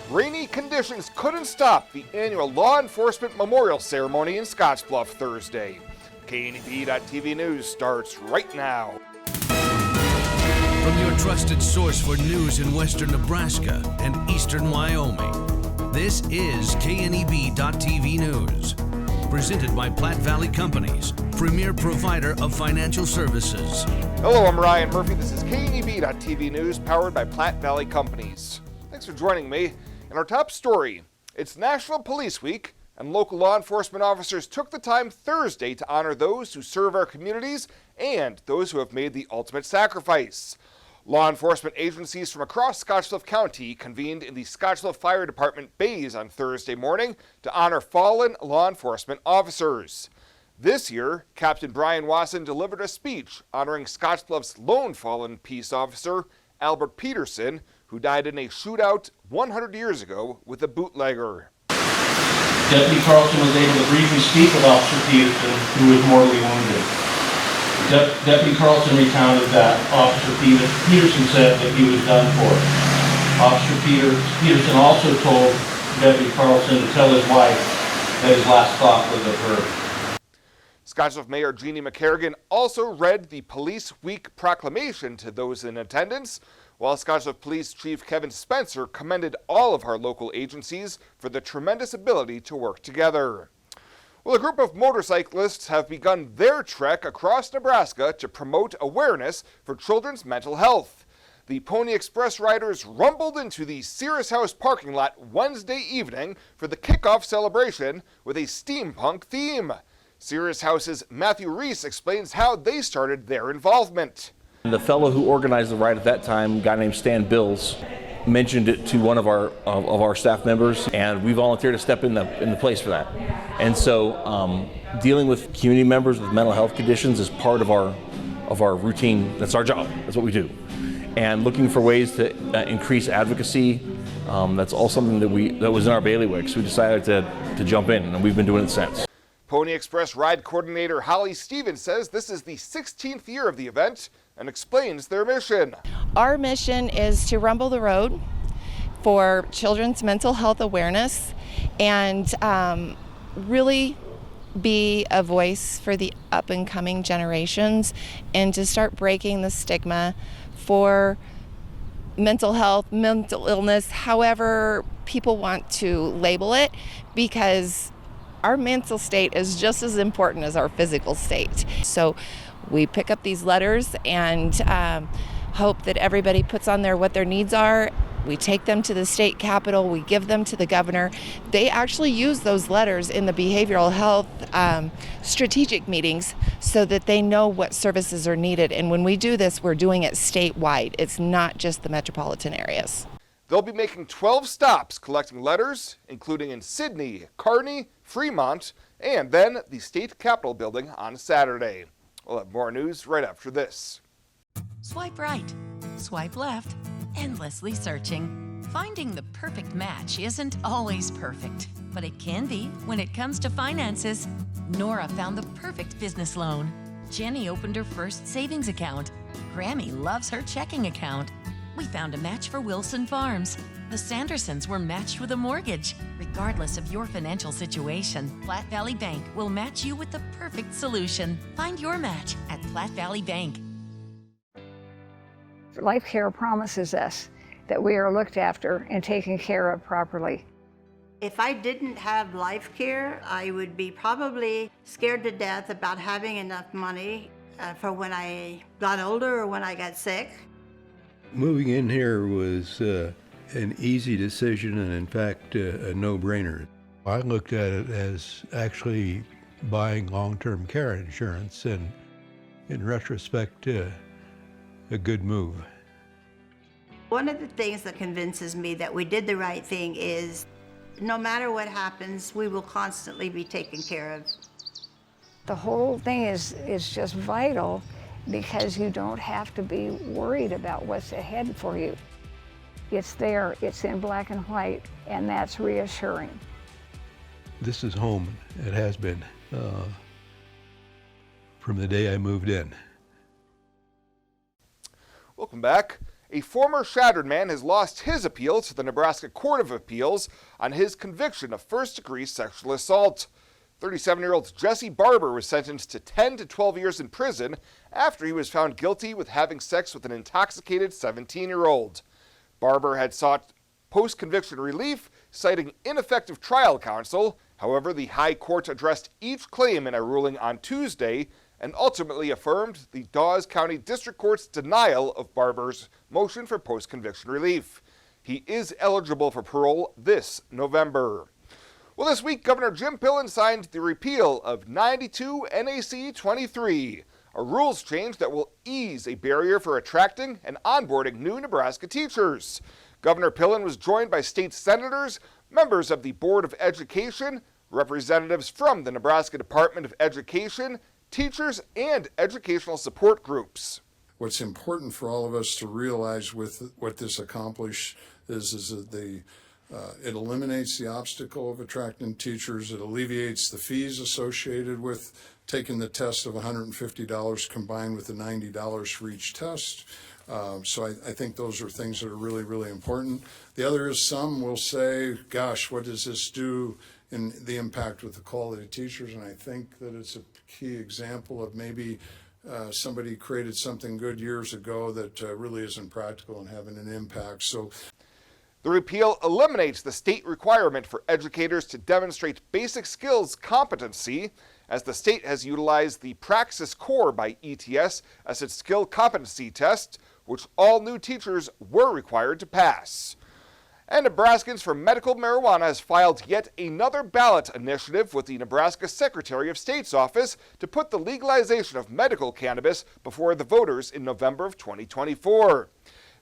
Rainy conditions couldn't stop the annual Law Enforcement Memorial Ceremony in Scottsbluff Thursday. KNEB.TV News starts right now. From your trusted source for news in western Nebraska and eastern Wyoming, this is KNEB.TV News. Presented by Platte Valley Companies, premier provider of financial services. Hello, I'm Ryan Murphy. This is KNEB.TV News, powered by Platte Valley Companies. Thanks for joining me. In our top story, it's National Police Week, and local law enforcement officers took the time Thursday to honor those who serve our communities and those who have made the ultimate sacrifice. Law enforcement agencies from across Scottsbluff County convened in the Scottsbluff Fire Department bays on Thursday morning to honor fallen law enforcement officers. This year, Captain Brian Wasson delivered a speech honoring Scottsbluff's lone fallen peace officer, Albert Peterson, who died in a shootout 100 years ago with a bootlegger. Deputy Carlson was able to briefly speak with Officer Peterson, who was mortally wounded. Deputy Carlson recounted that Officer Peterson said that he was done for. Officer Peterson also told Deputy Carlson to tell his wife that his last thought was of her. Scottsbluff Mayor Jeannie McCarrigan also read the Police Week proclamation to those in attendance, while Scottsbluff Police Chief Kevin Spencer commended all of our local agencies for the tremendous ability to work together. Well, a group of motorcyclists have begun their trek across Nebraska to promote awareness for children's mental health. The Pony Express riders rumbled into the Cirrus House parking lot Wednesday evening for the kickoff celebration with a steampunk theme. Cirrus House's Matthew Reese explains how they started their involvement. The fellow who organized the ride at that time, a guy named Stan Bills, mentioned it to one of our staff members, and we volunteered to step in the place for that. And so, dealing with community members with mental health conditions is part of our routine. That's our job. That's what we do. And looking for ways to increase advocacy, that's all something that was in our bailiwick. So we decided to jump in, and we've been doing it since. Pony Express ride coordinator Holly Stevens says this is the 16th year of the event and explains their mission. Our mission is to rumble the road for children's mental health awareness and really be a voice for the up and coming generations and to start breaking the stigma for mental health, mental illness, however people want to label it, because our mental state is just as important as our physical state. So we pick up these letters and hope that everybody puts on there what their needs are. We take them to the state capitol, we give them to the governor. They actually use those letters in the behavioral health strategic meetings so that they know what services are needed. And when we do this, we're doing it statewide. It's not just the metropolitan areas. They'll be making 12 stops collecting letters, including in Sidney, Kearney, Fremont, and then the state capitol building on Saturday. We'll have more news right after this. Swipe right, swipe left, endlessly searching. Finding the perfect match isn't always perfect, but it can be when it comes to finances. Nora found the perfect business loan. Jenny opened her first savings account. Grammy loves her checking account. We found a match for Wilson Farms. The Sandersons were matched with a mortgage. Regardless of your financial situation, Platte Valley Bank will match you with the perfect solution. Find your match at Platte Valley Bank. Life Care promises us that we are looked after and taken care of properly. If I didn't have Life Care, I would be probably scared to death about having enough money for when I got older or when I got sick. Moving in here was an easy decision and in fact a no-brainer. I looked at it as actually buying long-term care insurance, and in retrospect a good move. One of the things that convinces me that we did the right thing is no matter what happens, we will constantly be taken care of. The whole thing is just vital because you don't have to be worried about what's ahead for you. It's there, it's in black and white, and that's reassuring. This is home. It has been from the day I moved in. Welcome back. A former Shattered man has lost his appeal to the Nebraska Court of Appeals on his conviction of first-degree sexual assault. 37-year-old Jesse Barber was sentenced to 10 to 12 years in prison after he was found guilty with having sex with an intoxicated 17-year-old. Barber had sought post-conviction relief, citing ineffective trial counsel. However, the High Court addressed each claim in a ruling on Tuesday and ultimately affirmed the Dawes County District Court's denial of Barber's motion for post-conviction relief. He is eligible for parole this November. Well, this week, Governor Jim Pillen signed the repeal of 92 NAC 23, a rules change that will ease a barrier for attracting and onboarding new Nebraska teachers. Governor Pillen was joined by state senators, members of the Board of Education, representatives from the Nebraska Department of Education, teachers, and educational support groups. What's important for all of us to realize with what this accomplishes is that it eliminates the obstacle of attracting teachers. It alleviates the fees associated with taking the test of $150 combined with the $90 for each test. So I think those are things that are really, really important. The other is some will say, gosh, what does this do in the impact with the quality of teachers? And I think that it's a key example of maybe somebody created something good years ago that really isn't practical and having an impact. So the repeal eliminates the state requirement for educators to demonstrate basic skills competency, as the state has utilized the Praxis Core by ETS as its skill competency test, which all new teachers were required to pass. And Nebraskans for Medical Marijuana has filed yet another ballot initiative with the Nebraska Secretary of State's office to put the legalization of medical cannabis before the voters in November of 2024.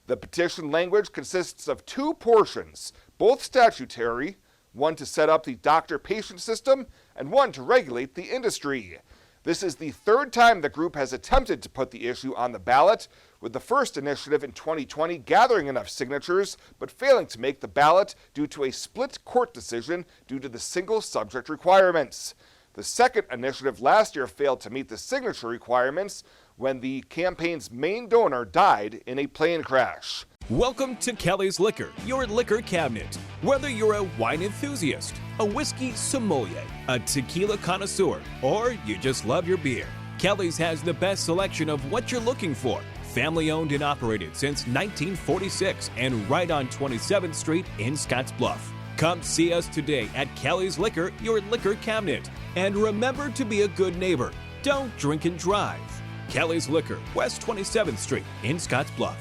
The petition language consists of two portions, both statutory, one to set up the doctor-patient system and one to regulate the industry. This is the third time the group has attempted to put the issue on the ballot, with the first initiative in 2020 gathering enough signatures but failing to make the ballot due to a split court decision due to the single subject requirements. The second initiative last year failed to meet the signature requirements when the campaign's main donor died in a plane crash. Welcome to Kelly's Liquor, your liquor cabinet. Whether you're a wine enthusiast, a whiskey sommelier, a tequila connoisseur, or you just love your beer, Kelly's has the best selection of what you're looking for. Family owned and operated since 1946 and right on 27th Street in Scottsbluff. Come see us today at Kelly's Liquor, your liquor cabinet. And remember to be a good neighbor. Don't drink and drive. Kelly's Liquor, West 27th Street in Scottsbluff.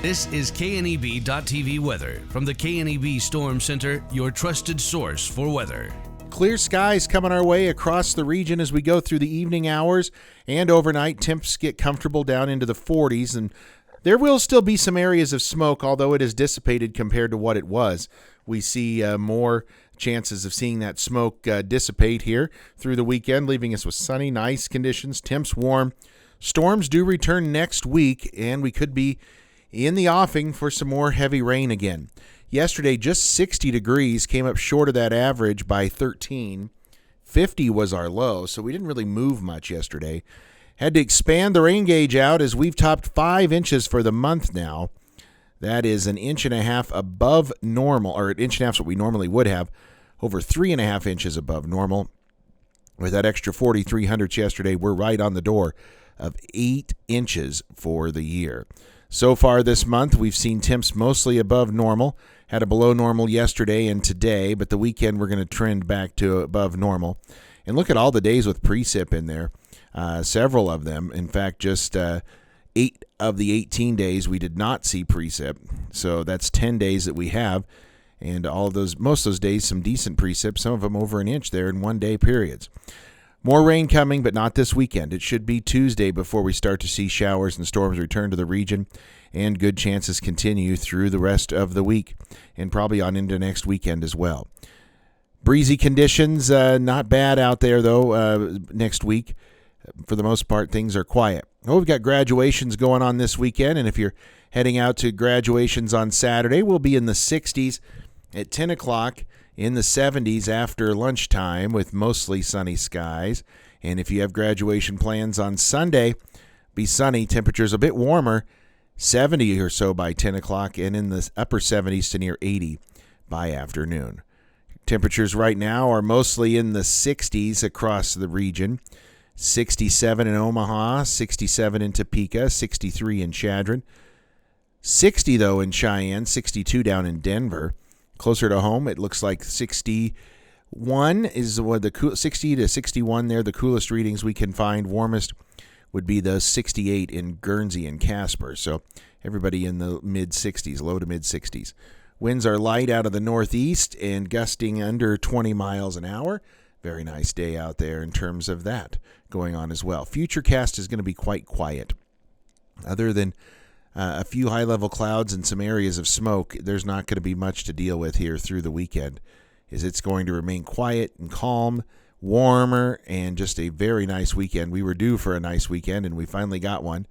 This is KNEB.TV weather from the KNEB Storm Center, your trusted source for weather. Clear skies coming our way across the region as we go through the evening hours and overnight. Temps get comfortable down into the 40s, and there will still be some areas of smoke, although it has dissipated compared to what it was. We see more chances of seeing that smoke dissipate here through the weekend, leaving us with sunny, nice conditions, temps warm. Storms do return next week, and we could be in the offing for some more heavy rain again. Yesterday, just 60 degrees, came up short of that average by 13. 50 was our low, so we didn't really move much yesterday. Had to expand the rain gauge out as we've topped 5 inches for the month now. That is an inch and a half above normal, or an inch and a half is what we normally would have, over 3.5 inches above normal. With that extra 4,300 yesterday, we're right on the door of 8 inches for the year. So far this month, we've seen temps mostly above normal. Had a below normal yesterday and today, but the weekend we're going to trend back to above normal. And look at all the days with precip in there. Several of them. In fact, just 8 of the 18 days we did not see precip. So that's 10 days that we have. And all of those, most of those days, some decent precip, some of them over an inch there in 1 day periods. More rain coming, but not this weekend. It should be Tuesday before we start to see showers and storms return to the region, and good chances continue through the rest of the week and probably on into next weekend as well. Breezy conditions, not bad out there, though, next week. For the most part, things are quiet. Well, we've got graduations going on this weekend, and if you're heading out to graduations on Saturday, we'll be in the 60s at 10 o'clock, in the 70s after lunchtime with mostly sunny skies. And if you have graduation plans on Sunday, be sunny, temperatures a bit warmer, 70 or so by 10 o'clock, and in the upper 70s to near 80 by afternoon. Temperatures right now are mostly in the 60s across the region. 67 in Omaha, 67 in Topeka, 63 in Chadron. 60, though, in Cheyenne, 62 down in Denver. Closer to home, it looks like 61 is what the 60 to 61 there, the coolest readings we can find. Warmest would be the 68 in Guernsey and Casper. So everybody in the mid-60s, low to mid-60s. Winds are light out of the northeast and gusting under 20 miles an hour. Very nice day out there in terms of that going on as well. Futurecast is going to be quite quiet. Other than a few high-level clouds and some areas of smoke, there's not going to be much to deal with here through the weekend. It's going to remain quiet and calm, warmer, and just a very nice weekend. We were due for a nice weekend, and we finally got one.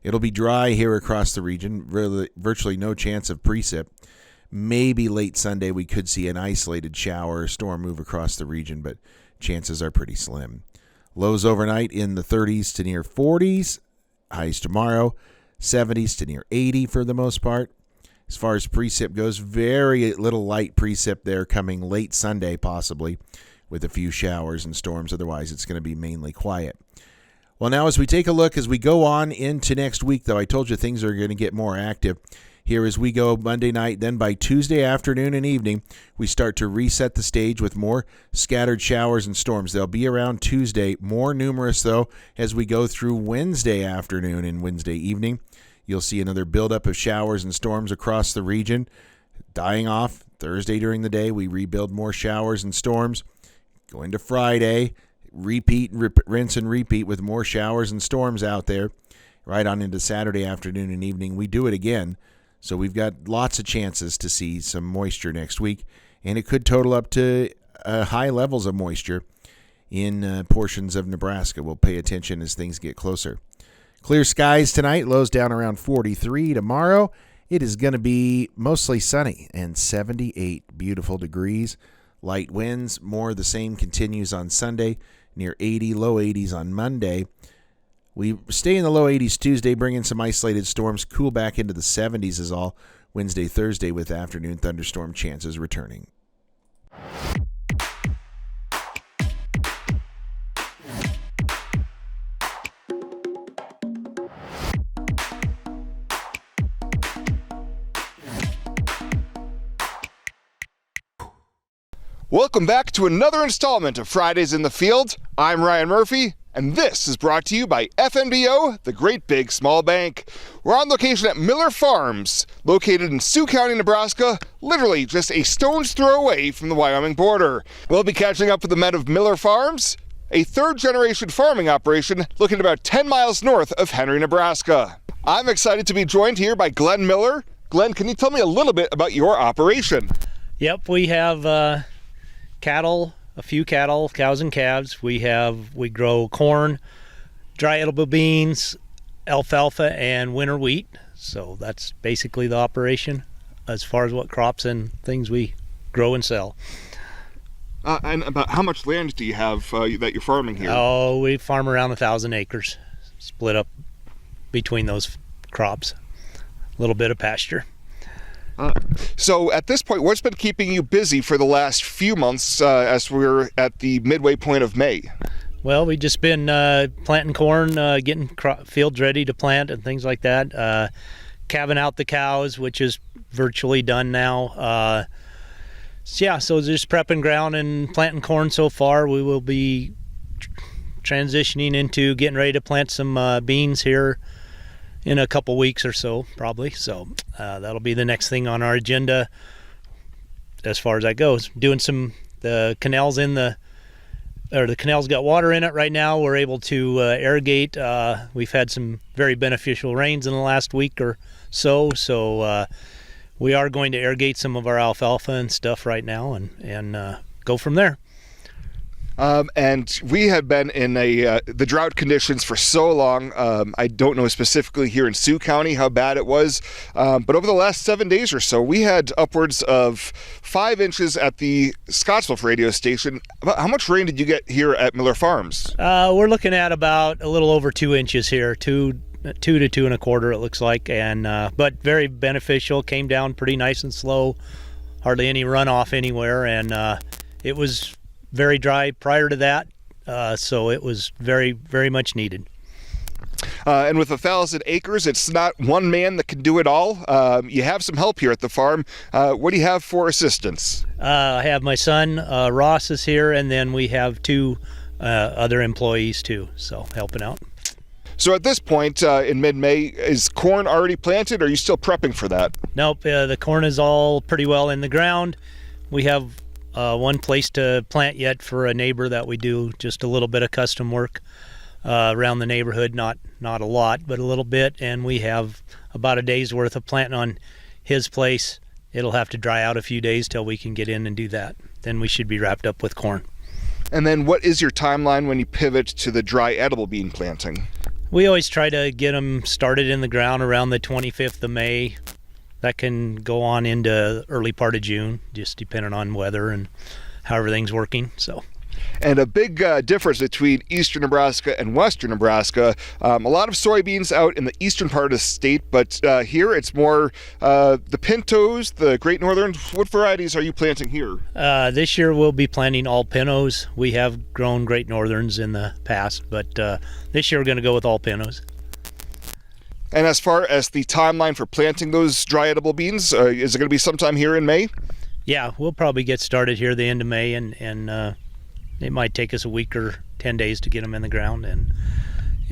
It'll be dry here across the region, virtually no chance of precip. Maybe late Sunday we could see an isolated shower or storm move across the region, but chances are pretty slim. Lows overnight in the 30s to near 40s. Highs tomorrow, 70s to near 80 for the most part. As far as precip goes, very little light precip there coming late Sunday possibly, with a few showers and storms. Otherwise, it's going to be mainly quiet. Well, now as we take a look, as we go on into next week, though, I told you things are going to get more active. Here as we go Monday night, then by Tuesday afternoon and evening, we start to reset the stage with more scattered showers and storms. They'll be around Tuesday, more numerous, though, as we go through Wednesday afternoon and Wednesday evening. You'll see another buildup of showers and storms across the region. Dying off Thursday during the day, we rebuild more showers and storms. Going to Friday, repeat, rinse and repeat with more showers and storms out there. Right on into Saturday afternoon and evening, we do it again. So we've got lots of chances to see some moisture next week, and it could total up to high levels of moisture in portions of Nebraska. We'll pay attention as things get closer. Clear skies tonight, lows down around 43. Tomorrow, it is going to be mostly sunny and 78 beautiful degrees. Light winds, more of the same continues on Sunday, near 80, low 80s on Monday. We stay in the low 80s Tuesday, bring in some isolated storms, cool back into the 70s is all. Wednesday, Thursday with afternoon thunderstorm chances returning. Welcome back to another installment of Fridays in the Field. I'm Ryan Murphy, and this is brought to you by FNBO, the Great Big Small Bank. We're on location at Miller Farms, located in Sioux County, Nebraska, literally just a stone's throw away from the Wyoming border. We'll be catching up with the men of Miller Farms, a third-generation farming operation located about 10 miles north of Henry, Nebraska. I'm excited to be joined here by Glenn Miller. Glenn, can you tell me a little bit about your operation? Yep, we have cattle, a few cattle, cows and calves. We grow corn, dry edible beans, alfalfa, and winter wheat. So that's basically the operation as far as what crops and things we grow and sell. And about how much land do you have that you're farming here? Oh, we farm around 1,000 acres, split up between those crops. A little bit of pasture. So at this point, what's been keeping you busy for the last few months as we're at the midway point of May? Well, we've just been planting corn, getting fields ready to plant and things like that. Calving out the cows, which is virtually done now. So just prepping ground and planting corn so far. We will be transitioning into getting ready to plant some beans here in a couple weeks or so, probably. So that'll be the next thing on our agenda as far as that goes. Doing the canals in the the canal's got water in it right now. We're able to irrigate. We've had some very beneficial rains in the last week or so, we are going to irrigate some of our alfalfa and stuff right now and go from there. And we had been in the drought conditions for so long. I don't know specifically here in Sioux County how bad it was, but over the last 7 days or so, we had upwards of 5 inches at the Scottsbluff radio station. How much rain did you get here at Miller Farms? We're looking at about a little over 2 inches here, 2 to 2.25 it looks like, and but very beneficial. Came down pretty nice and slow, hardly any runoff anywhere, and it was very dry prior to that, so it was very, very much needed. And with 1,000 acres, it's not one man that can do it all. You have some help here at the farm. What do you have for assistance? I have my son, Ross is here, and then we have 2 other employees too, so helping out. So at this point in mid-May, is corn already planted, or are you still prepping for that? Nope, the corn is all pretty well in the ground. We have one place to plant yet for a neighbor that we do just a little bit of custom work around the neighborhood, not a lot, but a little bit, and we have about a day's worth of planting on his place. It'll have to dry out a few days till we can get in and do that. Then we should be wrapped up with corn. And then what is your timeline when you pivot to the dry edible bean planting? We always try to get them started in the ground around the 25th of May. That can go on into early part of June, just depending on weather and how everything's working. And a big difference between eastern Nebraska and western Nebraska. A lot of soybeans out in the eastern part of the state, but here it's more the Pintos, the Great Northerns. What varieties are you planting here? This year we'll be planting all Pintos. We have grown Great Northerns in the past, but this year we're going to go with all Pintos. And as far as the timeline for planting those dry edible beans, is it going to be sometime here in May? Yeah, we'll probably get started here the end of May, and it might take us a week or 10 days to get them in the ground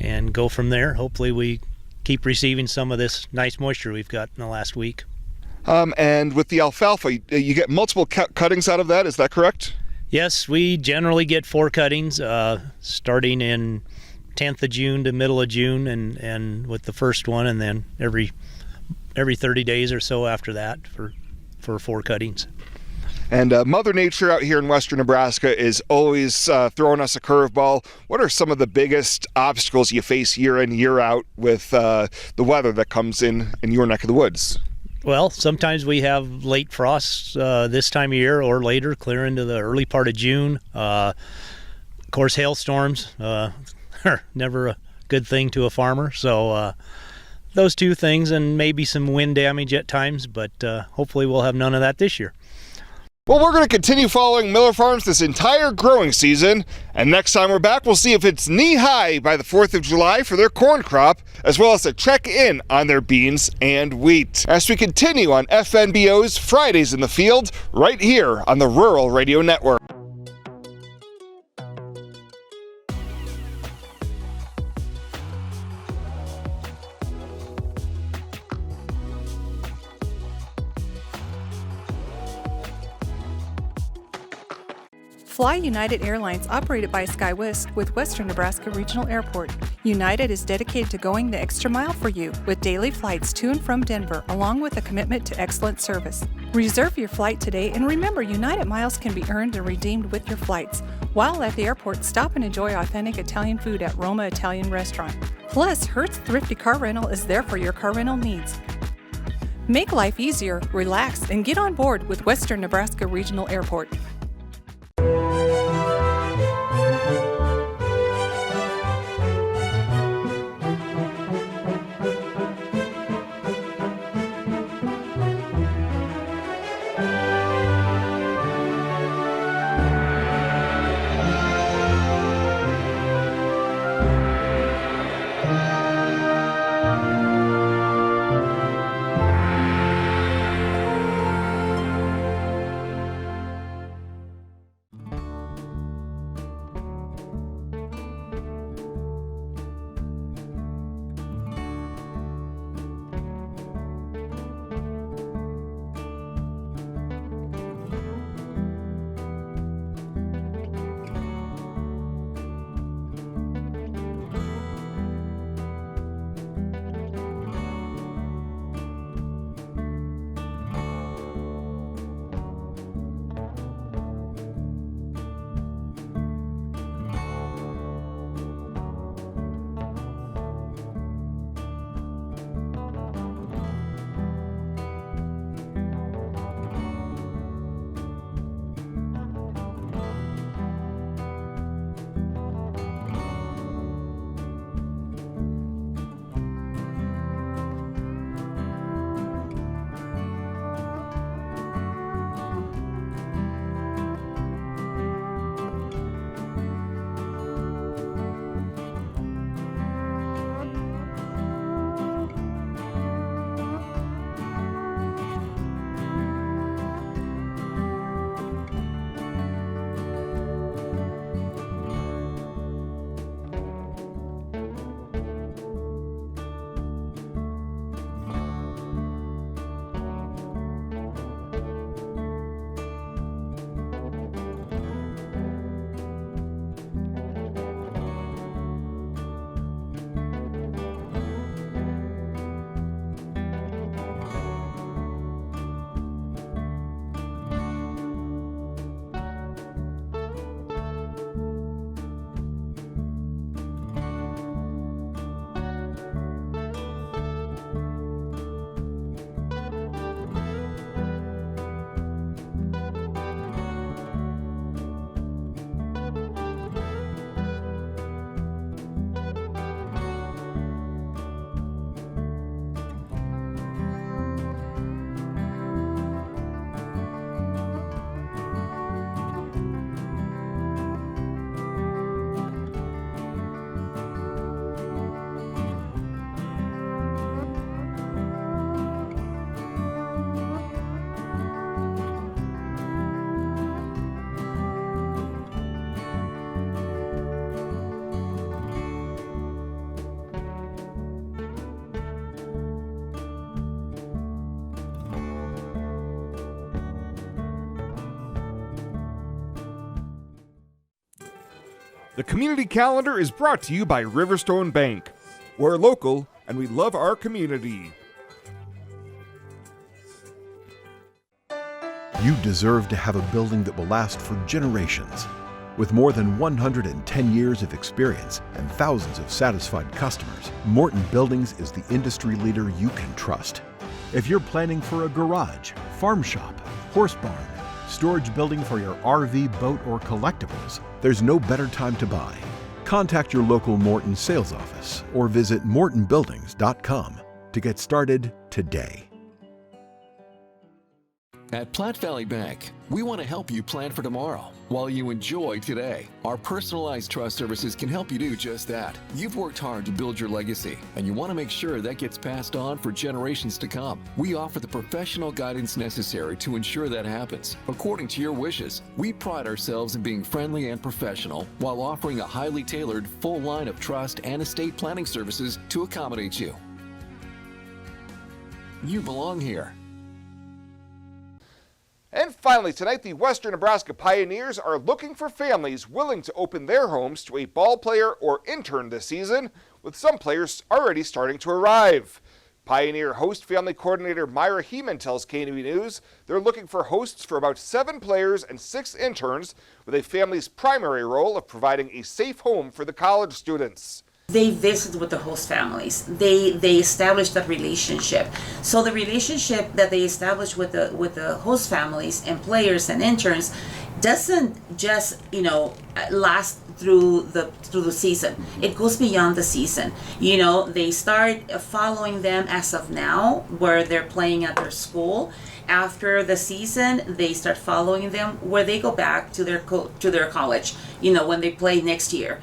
and go from there. Hopefully we keep receiving some of this nice moisture we've got in the last week. And with the alfalfa, you get multiple cuttings out of that, is that correct? Yes, we generally get 4 cuttings, starting in 10th of June to middle of June, and with the first one, and then every 30 days or so after that for 4 cuttings. And Mother Nature out here in western Nebraska is always throwing us a curveball. What are some of the biggest obstacles you face year in, year out with the weather that comes in your neck of the woods? Well, sometimes we have late frosts this time of year or later, clear into the early part of June. Of course, hailstorms are never a good thing to a farmer. So those 2 things, and maybe some wind damage at times, but hopefully we'll have none of that this year. Well, we're going to continue following Miller Farms this entire growing season, and next time we're back, we'll see if it's knee-high by the 4th of July for their corn crop, as well as to check in on their beans and wheat. As we continue on FNBO's Fridays in the Field, right here on the Rural Radio Network. Fly United Airlines, operated by SkyWest with Western Nebraska Regional Airport. United is dedicated to going the extra mile for you with daily flights to and from Denver, along with a commitment to excellent service. Reserve your flight today, and remember, United miles can be earned and redeemed with your flights. While at the airport, stop and enjoy authentic Italian food at Roma Italian Restaurant. Plus, Hertz Thrifty Car Rental is there for your car rental needs. Make life easier, relax, and get on board with Western Nebraska Regional Airport. The community calendar is brought to you by Riverstone Bank. We're local and we love our community. You deserve to have a building that will last for generations. With more than 110 years of experience and thousands of satisfied customers, Morton Buildings is the industry leader you can trust. If you're planning for a garage, farm shop, horse barn, storage building for your RV, boat, or collectibles, there's no better time to buy. Contact your local Morton sales office or visit mortonbuildings.com to get started today. At Platte Valley Bank, we want to help you plan for tomorrow while you enjoy today. Our personalized trust services can help you do just that. You've worked hard to build your legacy, and you want to make sure that gets passed on for generations to come. We offer the professional guidance necessary to ensure that happens, according to your wishes. We pride ourselves in being friendly and professional while offering a highly tailored full line of trust and estate planning services to accommodate you. You belong here. And finally tonight, the Western Nebraska Pioneers are looking for families willing to open their homes to a ball player or intern this season, with some players already starting to arrive. Pioneer host family coordinator Myra Heeman tells KNB News they're looking for hosts for about 7 players and 6 interns, with a family's primary role of providing a safe home for the college students. They visit with the host families. They establish that relationship. So the relationship that they establish with the host families and players and interns doesn't just last through the season. It goes beyond the season. They start following them as of now, where they're playing at their school. After the season, they start following them where they go back to their college. When they play next year.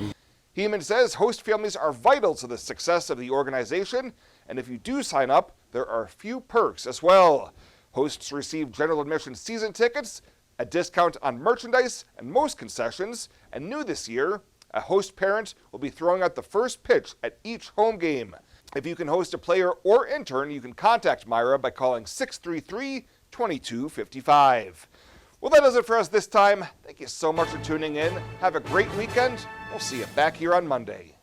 Heeman says host families are vital to the success of the organization, and if you do sign up, there are a few perks as well. Hosts receive general admission season tickets, a discount on merchandise and most concessions, and new this year, a host parent will be throwing out the first pitch at each home game. If you can host a player or intern, you can contact Myra by calling 633-2255. Well, that does it for us this time. Thank you so much for tuning in. Have a great weekend. We'll see you back here on Monday.